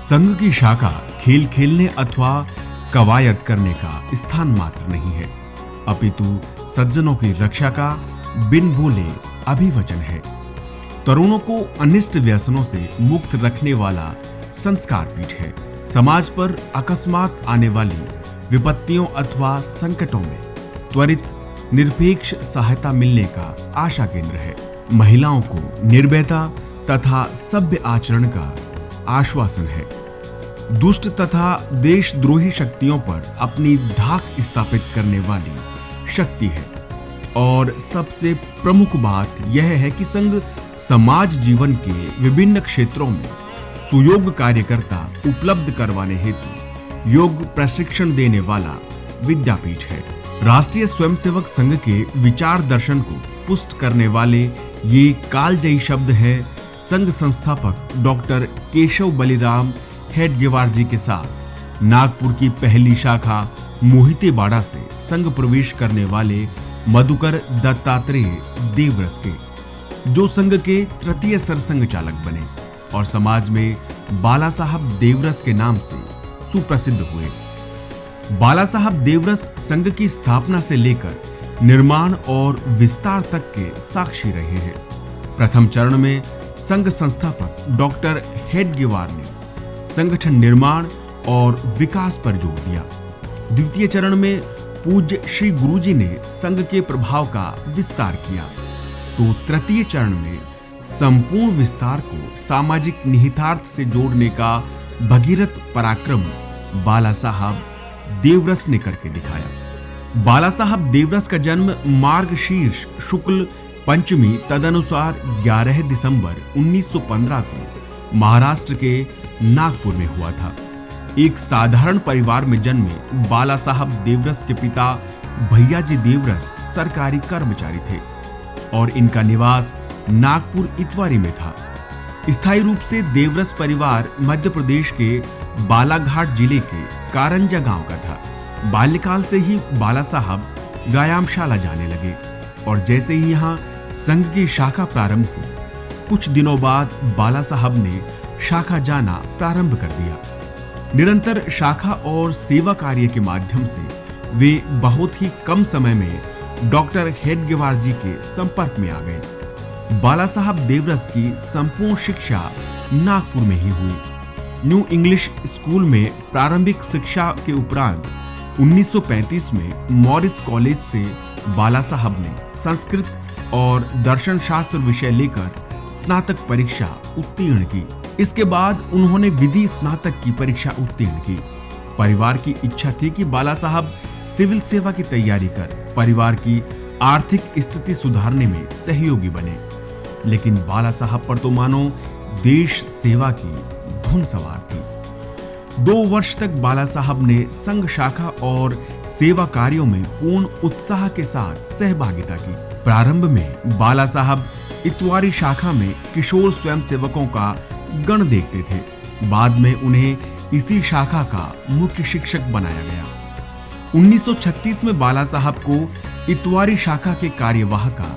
संघ की शाखा खेल खेलने अथवा कवायद करने का स्थान मात्र नहीं है, अपितु सज्जनों की रक्षा का बिन बोले अभिवचन है। तरुणों को अनिष्ट व्यसनों से मुक्त रखने वाला संस्कार पीठ है। समाज पर अकस्मात आने वाली विपत्तियों अथवा संकटों में त्वरित निरपेक्ष सहायता मिलने का आशा केंद्र है। महिलाओं को निर्भयता तथा सभ्य आचरण का आश्वासन है। दुष्ट तथा देशद्रोही शक्तियों पर अपनी धाक स्थापित करने वाली शक्ति है। और सबसे प्रमुख बात यह है कि संघ समाज जीवन के विभिन्न क्षेत्रों में सुयोग्य कार्यकर्ता उपलब्ध करवाने हेतु योग प्रशिक्षण देने वाला विद्यापीठ है। राष्ट्रीय स्वयंसेवक संघ के विचार दर्शन को पुष्ट करने वाले ये कालजयी शब्द है संघ संस्थापक डॉक्टर केशव बलिराम हेडगेवार जी के साथ नागपुर की पहली शाखा मोहितेबाड़ा से संघ प्रवेश करने वाले मधुकर दत्तात्रेय देवरस के, जो संघ के तृतीय सरसंघ चालक बने और समाज में बाला साहब देवरस के नाम से सुप्रसिद्ध हुए। बाला साहब देवरस संघ की स्थापना से लेकर निर्माण और विस्तार तक के साक्षी रहे हैं। प्रथम चरण में संघ संस्थापक डॉक्टर हेडगेवार ने संगठन निर्माण और विकास पर जोर दिया। द्वितीय चरण में पूज्य श्री गुरुजी ने संघ के प्रभाव का विस्तार किया, तो तृतीय चरण में संपूर्ण विस्तार को सामाजिक निहितार्थ से जोड़ने का भगीरथ पराक्रम बाला साहब देवरस ने करके दिखाया। बाला साहब देवरस का जन्म मार्गशीर्ष शुक्ल पंचमी तदनुसार 11 दिसंबर 1915 को महाराष्ट्र के नागपुर में हुआ था। एक साधारण परिवार में जन्मे बाला साहब देवरस के पिता भैयाजी देवरस सरकारी कर्मचारी थे और इनका निवास नागपुर इतवारी में था। स्थायी रूप से देवरस परिवार मध्य प्रदेश के बालाघाट जिले के कारंजा गांव का था। बाल्यकाल से ही बाला साहब व्यायामशाला जाने लगे और जैसे ही यहाँ संघ की शाखा प्रारंभ हुई, कुछ दिनों बाद बाला साहब ने शाखा जाना प्रारंभ कर दिया। निरंतर शाखा और सेवा कार्य के माध्यम से वे बहुत ही कम समय में डॉक्टर हेडगेवार जी के संपर्क में आ गए। बाला साहब देवरस की संपूर्ण शिक्षा नागपुर में ही हुई। न्यू इंग्लिश स्कूल में प्रारंभिक शिक्षा के उपरांत 1935 में मॉरिस कॉलेज से बाला साहब ने संस्कृत और दर्शन शास्त्र विषय लेकर स्नातक परीक्षा उत्तीर्ण की। इसके बाद उन्होंने विधि स्नातक की परीक्षा उत्तीर्ण की। परिवार की इच्छा थी कि बाला साहब सिविल सेवा की तैयारी कर परिवार की आर्थिक स्थिति सुधारने में सहयोगी बने, लेकिन बाला साहब पर तो मानो देश सेवा की धुन सवार थी। 2 वर्ष तक बाला साहब ने संघ शाखा और सेवा कार्यों में पूर्ण उत्साह के साथ सहभागिता की। प्रारंभ में बाला साहब इतवारी शाखा में किशोर स्वयंसेवकों का गण देखते थे। बाद में उन्हें इसी शाखा का मुख्य शिक्षक बनाया गया। 1936 में बाला साहब को इतवारी शाखा के कार्यवाह का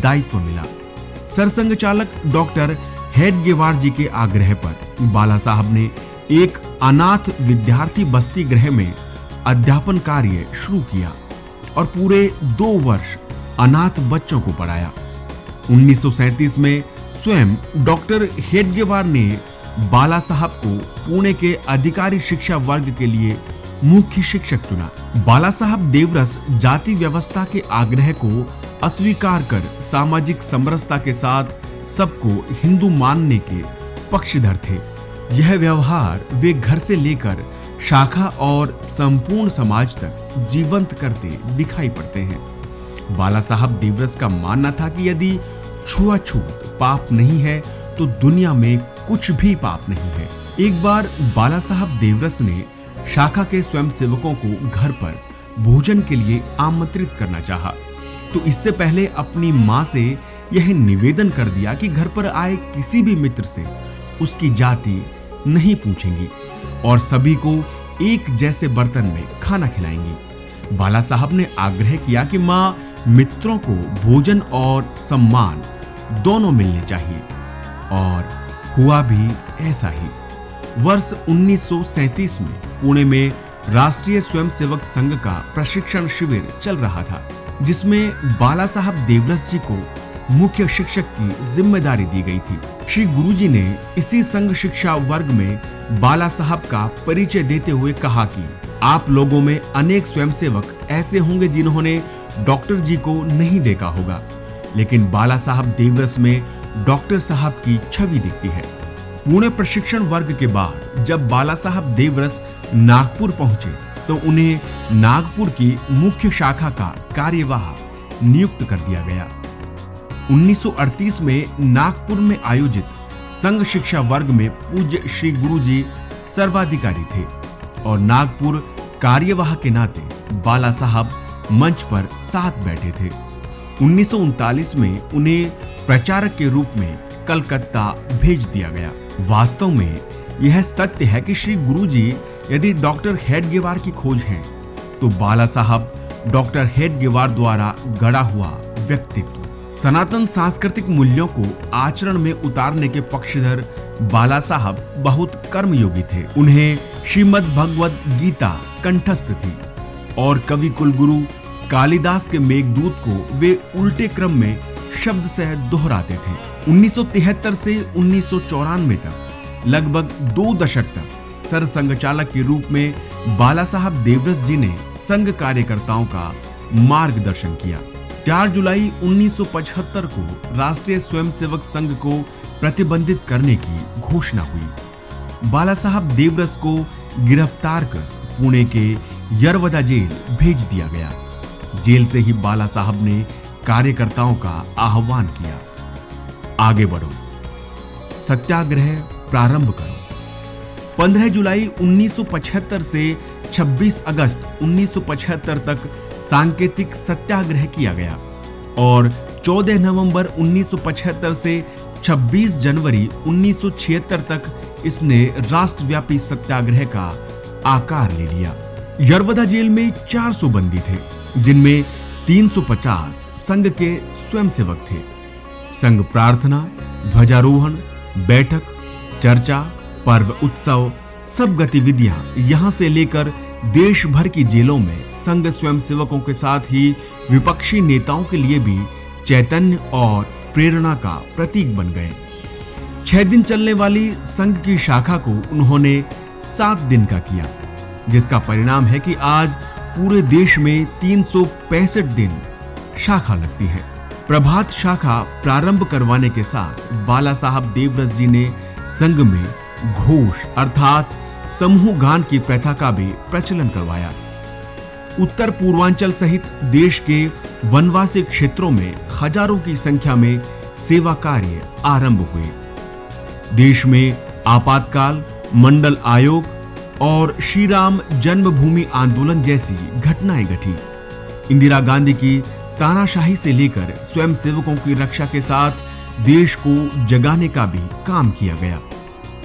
दायित्व मिला। सरसंघ चालक डॉक्टर हेडगेवार जी के आग्रह पर बाला साहब ने एक अनाथ विद्यार्थी बस्ती गृह में अध्यापन कार्य शुरू किया और पूरे 2 वर्ष अनाथ बच्चों को पढ़ाया। 1937 में स्वयं डॉक्टर हेडगेवार ने बाला साहब को पुणे के अधिकारी शिक्षा वर्ग के लिए मुख्य शिक्षक चुना। बाला साहब देवरस जाति व्यवस्था के आग्रह को अस्वीकार कर सामाजिक समरसता के साथ सबको हिंदू मानने के पक्षधर थे। यह व्यवहार वे घर से लेकर शाखा और संपूर्ण समाज तक जीवंत करते दिखाई पड़ते हैं। बाला साहब देवरस का मानना था कि यदि छुआछूत पाप नहीं है तो दुनिया में कुछ भी पाप नहीं है। एक बार बाला साहब देवरस ने शाखा के स्वयंसेवकों को घर पर भोजन के लिए आमंत्रित करना चाहा, तो इससे पहले अपनी मां से यह निवेदन कर दिया कि घर पर आए किसी भी मित्र से उसकी जाति नहीं पूछेंगी और सभी को एक जैसे बर्तन में खाना खिलाएंगी। बाला साहब ने आग्रह किया कि मां मित्रों को भोजन और सम्मान दोनों मिलने चाहिए और हुआ भी ऐसा ही। वर्ष 1937 में पुणे में राष्ट्रीय स्वयंसेवक संघ का प्रशिक्षण शिविर चल रहा था, जिसमें बाला साहब देवरस जी को मुख्य शिक्षक की जिम्मेदारी दी गई थी। श्री गुरुजी ने इसी संघ शिक्षा वर्ग में बाला साहब का परिचय देते हुए कहा कि आप लोगों में अनेक स्वयंसेवक ऐसे होंगे जिन्होंने डॉक्टर जी को नहीं देखा होगा, लेकिन बाला साहब देवरस में डॉक्टर साहब की छवि दिखती है। पुणे प्रशिक्षण वर्ग के बाद जब बाला साहब देवरस नागपुर पहुंचे तो उन्हें नागपुर की मुख्य शाखा का कार्यवाह नियुक्त कर दिया गया। 1938 में नागपुर में आयोजित संघ शिक्षा वर्ग में पूज्य श्री गुरुजी सर्वाधिकारी थे और नागपुर कार्यवाह के नाते बाला साहब मंच पर साथ बैठे थे। 1939 में उन्हें प्रचारक के रूप में कलकत्ता भेज दिया गया। वास्तव में यह सत्य है कि श्री गुरुजी यदि डॉक्टर हेडगेवार की खोज है तो बाला साहब डॉक्टर हेडगेवार द्वारा गढ़ा हुआ व्यक्तित्व। सनातन सांस्कृतिक मूल्यों को आचरण में उतारने के पक्षधर बाला साहब बहुत कर्मयोगी थे। उन्हें श्रीमद् भगवद गीता कंठस्थ थी और कवि कुलगुरु कालिदास के मेघदूत को वे उल्टे क्रम में शब्द सह दोहराते थे। 1973 से 1994 तक लगभग 2 दशक तक सरसंघ चालक के रूप में बाला साहब देवरस जी ने संघ कार्यकर्ताओं का मार्गदर्शन किया। 4 जुलाई 1975 को राष्ट्रीय स्वयंसेवक संघ को प्रतिबंधित करने की घोषणा हुई। बाला साहब देवरस को गिरफ्तार कर पुणे के यरवदा जेल भेज दिया गया। जेल से ही बाला साहब ने कार्यकर्ताओं का आह्वान किया, आगे बढ़ो, सत्याग्रह प्रारंभ करो। 15 जुलाई 1975 से 26 अगस्त 1975 तक सांकेतिक सत्याग्रह किया गया और 14 नवंबर 1975 से 26 जनवरी 1976 तक इसने राष्ट्रव्यापी सत्याग्रह का आकार ले लिया। यरवदा जेल में 400 बंदी थे, जिनमें 350 संघ के स्वयंसेवक थे। संघ प्रार्थना, ध्वजारोहण, बैठक, चर्चा, पर्व, उत्सव, सब गतिविधियां यहां से लेकर देश भर की जेलों में संघ स्वयंसेवकों के साथ ही विपक्षी नेताओं के लिए भी चैतन्य और प्रेरणा का प्रतीक बन गए। 6 दिन चलने वाली संघ की शाखा को उन्होंने 7 दिन का किया, जिसका परिणाम है कि आज पूरे देश में 365 दिन शाखा लगती है। प्रभात शाखा प्रारंभ करवाने के साथ बाला साहब देवरस जी ने संघ में घोष अर्थात समूह गान की प्रथा का भी प्रचलन करवाया। उत्तर पूर्वांचल सहित देश के वनवासी क्षेत्रों में हजारों की संख्या में सेवा कार्य आरंभ हुए। देश में आपातकाल, मंडल आयोग और श्री राम जन्मभूमि आंदोलन जैसी घटनाएं घटी। इंदिरा गांधी की तानाशाही से लेकर स्वयंसेवकों की रक्षा के साथ देश को जगाने का भी काम किया गया।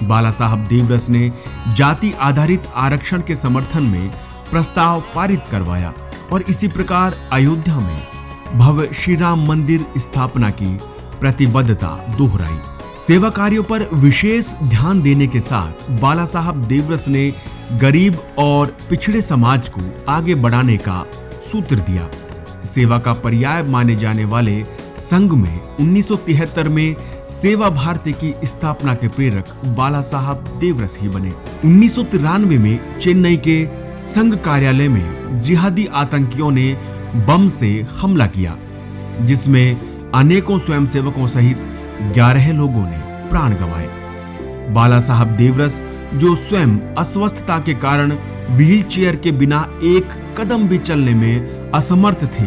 बाला साहब देवरस ने जाति आधारित आरक्षण के समर्थन में प्रस्ताव पारित करवाया और इसी प्रकार अयोध्या में भव्य श्री राम मंदिर स्थापना की प्रतिबद्धता दोहराई। सेवा कार्यों पर विशेष ध्यान देने के साथ बाला साहब देवरस ने गरीब और पिछड़े समाज को आगे बढ़ाने का सूत्र दिया। सेवा का पर्याय माने जाने वाले संघ में 1973 में सेवा भारती की स्थापना के प्रेरक बाला साहब देवरस ही बने। 1993 में चेन्नई के संघ कार्यालय में जिहादी आतंकियों ने बम से हमला किया, जिसमें अनेकों स्वयंसेवकों सहित 11 लोगों ने प्राण गंवाए। बाला साहब देवरस, जो स्वयं अस्वस्थता के कारण व्हील चेयर के बिना एक कदम भी चलने में असमर्थ थे,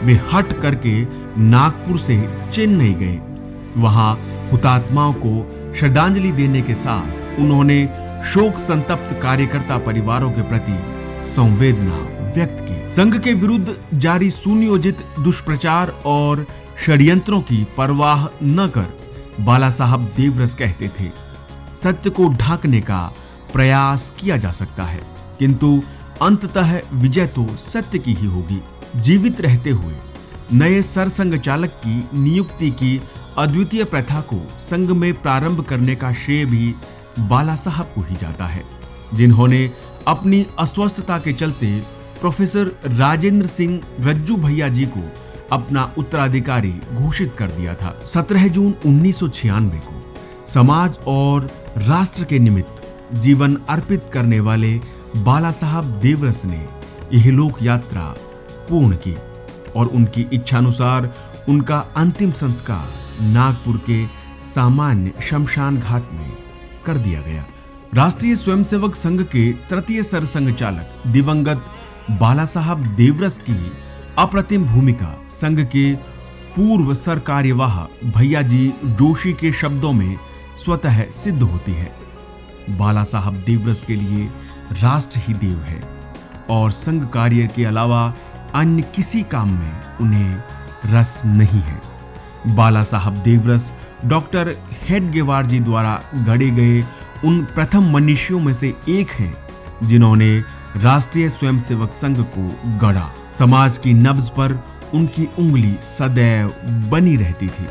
वे हट करके नागपुर से चेन्नई गए। वहां हुतात्माओं को श्रद्धांजलि देने के साथ उन्होंने शोक संतप्त कार्यकर्ता परिवारों के प्रति संवेदना व्यक्त की। संघ के विरुद्ध जारी सुनियोजित दुष्प्रचार और षड्यंत्रों की परवाह न कर बाला साहब देवरस कहते थे, सत्य को ढांकने का प्रयास किया जा सकता है, किंतु अंततः विजय तो सत्य की ही होगी। जीवित रहते हुए नए सरसंघ चालक की नियुक्ति की अद्वितीय प्रथा को संघ में प्रारंभ करने का श्रेय भी बाला साहब को ही जाता है, जिन्होंने अपनी अस्वस्थता के चलते प्रोफेसर राजेंद्र सिंह रज्जू भैया जी को अपना उत्तराधिकारी घोषित कर दिया था। 17 जून 1996 को समाज और राष्ट्र के निमित्त जीवन अर्पित करने वाले बाला साहब देवरस ने इहलोक यात्रा पूर्ण की और उनकी इच्छानुसार उनका अंतिम संस्कार नागपुर के सामान्य शमशान घाट में कर दिया गया। राष्ट्रीय स्वयंसेवक संघ के तृतीय सरसंघ चालक दिवंगत बाला साहब देवरस की अप्रतिम भूमिका संघ के पूर्व सरकार्यवाह भैया जी जोशी के शब्दों में स्वतः सिद्ध होती है। बाला साहब देवरस के लिए राष्ट्र ही देव है और संघ कार्य के अलावा अन्य किसी काम में उन्हें रस नहीं है। बाला साहब देवरस डॉक्टर हेडगेवार जी द्वारा गढ़े गए उन प्रथम मनीषियों में से एक हैं जिन्होंने राष्ट्रीय स्वयंसेवक संघ को गढ़ा। समाज की नब्ज पर उनकी उंगली सदैव बनी रहती थी।